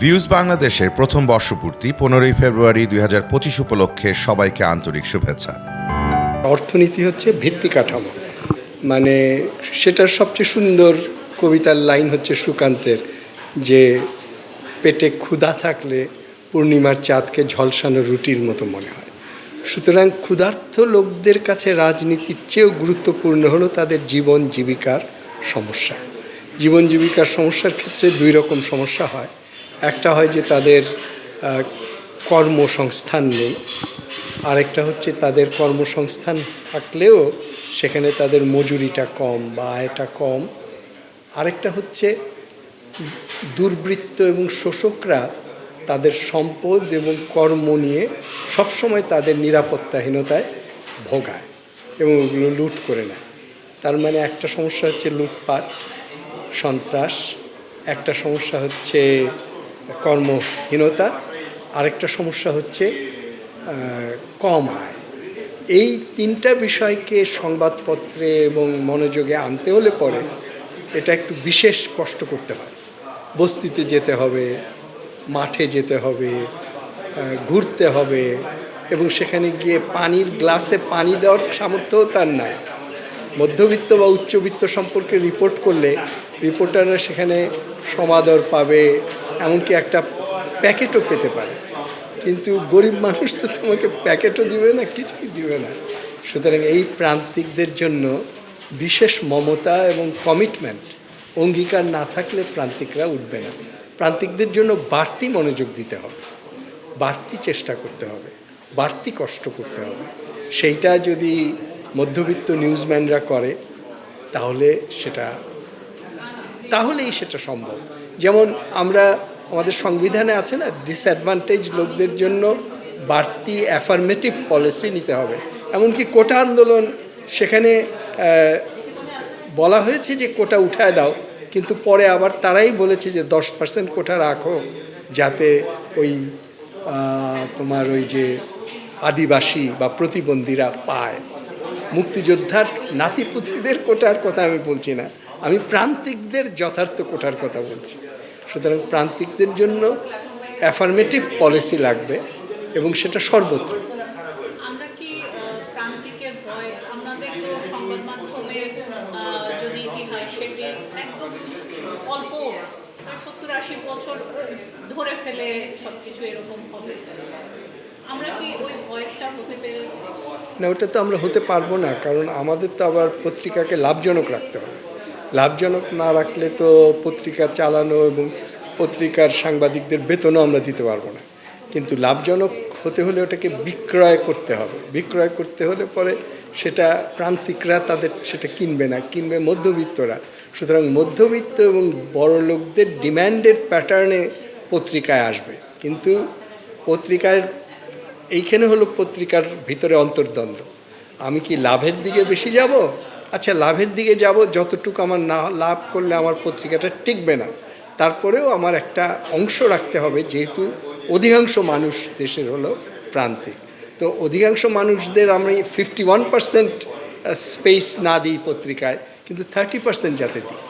Views বাংলাদেশের প্রথম বর্ষপূর্তি 15ই ফেব্রুয়ারি 2025 উপলক্ষে সবাইকে আন্তরিক শুভেচ্ছা। অর্থনীতি হচ্ছে ভিত্তি কাঠামো, মানে সেটার সবচেয়ে সুন্দর কবিতার লাইন হচ্ছে সুকান্তের, যে পেটে ক্ষুধা থাকলে পূর্ণিমার চাঁদকে ঝলসানো রুটির মতো মনে হয়। সুতরাং ক্ষুধার্ত লোকদের কাছে রাজনীতির চেয়েও গুরুত্বপূর্ণ হলো তাদের জীবন জীবিকার সমস্যা। জীবন জীবিকার সমস্যার ক্ষেত্রে দুই রকম সমস্যা হয়। একটা হয় যে তাদের কর্মসংস্থান নেই, আরেকটা হচ্ছে তাদের কর্মসংস্থান থাকলেও সেখানে তাদের মজুরিটা কম বা আয়টা কম। আরেকটা হচ্ছে দুর্বৃত্ত এবং শোষকরা তাদের সম্পদ এবং কর্ম নিয়ে সবসময় তাদের নিরাপত্তাহীনতায় ভোগায় এবং ওগুলো লুট করে নেয়। তার মানে একটা সমস্যা হচ্ছে লুটপাট, সন্ত্রাস, একটা সমস্যা হচ্ছে কর্মহীনতা, আরেকটা সমস্যা হচ্ছে কম আয়। এই তিনটা বিষয়কে সংবাদপত্রে এবং মনোযোগে আনতে হলে পরে এটা একটু বিশেষ কষ্ট করতে হয়। বস্তিতে যেতে হবে, মাঠে যেতে হবে, ঘুরতে হবে, এবং সেখানে গিয়ে পানির গ্লাসে পানি দেওয়ার সামর্থ্যও তার নাই। মধ্যবিত্ত বা উচ্চবিত্ত সম্পর্কে রিপোর্ট করলে রিপোর্টাররা সেখানে সমাদর পাবে, এমনকি একটা প্যাকেটও পেতে পারে। কিন্তু গরিব মানুষ তো তোমাকে প্যাকেটও দিবে না, কিছুই দিবে না। সুতরাং এই প্রান্তিকদের জন্য বিশেষ মমতা এবং কমিটমেন্ট, অঙ্গীকার না থাকলে প্রান্তিকরা উঠবে না। প্রান্তিকদের জন্য বাড়তি মনোযোগ দিতে হবে, বাড়তি চেষ্টা করতে হবে, বাড়তি কষ্ট করতে হবে। সেইটা যদি মধ্যবিত্ত নিউজম্যানরা করে তাহলেই সেটা সম্ভব। যেমন আমরা আমাদের সংবিধানে আছে না, ডিসঅ্যাডভান্টেজ লোকদের জন্য বাড়তি অ্যাফার্মেটিভ পলিসি নিতে হবে। এমনকি কোটা আন্দোলন, সেখানে বলা হয়েছে যে কোটা উঠায় দাও, কিন্তু পরে আবার তারাই বলেছে যে 10% কোটা রাখো, যাতে ওই তোমার ওই যে আদিবাসী বা প্রতিবন্ধীরা পায়। মুক্তিযোদ্ধার নাতিপুতিদের কোটার কথা আমি বলছি না, আমি প্রান্তিকদের যথার্থ কোটার কথা বলছি। সুতরাং প্রান্তিকদের জন্য অ্যাফার্মেটিভ পলিসি লাগবে, এবং সেটা সর্বত্র। আমরা কি প্রান্তিকের ভয়েস, আমাদের তো সংবাদ মাধ্যমে যদি ইতিহাস সেটি একদম অল্প 70-80 বছর ধরে ফেলে সব কিছু এরকম হবে, আমরা কি ওই ভয়েসটা হতে পেরেছি? না, ওটা তো আমরা হতে পারবো না, কারণ আমাদের তো আবার পত্রিকাকে লাভজনক রাখতে হবে। লাভজনক না রাখলে তো পত্রিকা চালানো এবং পত্রিকার সাংবাদিকদের বেতনও আমরা দিতে পারবো না। কিন্তু লাভজনক হতে হলে ওটাকে বিক্রয় করতে হবে। বিক্রয় করতে হলে পরে সেটা প্রান্তিকরা তাদের সেটা কিনবে না, কিনবে মধ্যবিত্তরা। সুতরাং মধ্যবিত্ত এবং বড় লোকদের ডিম্যান্ডের প্যাটার্নে পত্রিকায় আসবে। কিন্তু পত্রিকার এইখানে হলো পত্রিকার ভিতরে অন্তর্দ্বন্দ্ব। আমি কি লাভের দিকে বেশি যাব? আচ্ছা, লাভের দিকে যাব, যতটুকু আমার না লাভ করলে আমার পত্রিকাটা টিকবে না, তারপরেও আমার একটা অংশ রাখতে হবে, যেহেতু অধিকাংশ মানুষ দেশের হলো প্রান্তিক। তো অধিকাংশ মানুষদের আমরা 51% স্পেস না দিই পত্রিকায়, কিন্তু 30% যাতে দিই।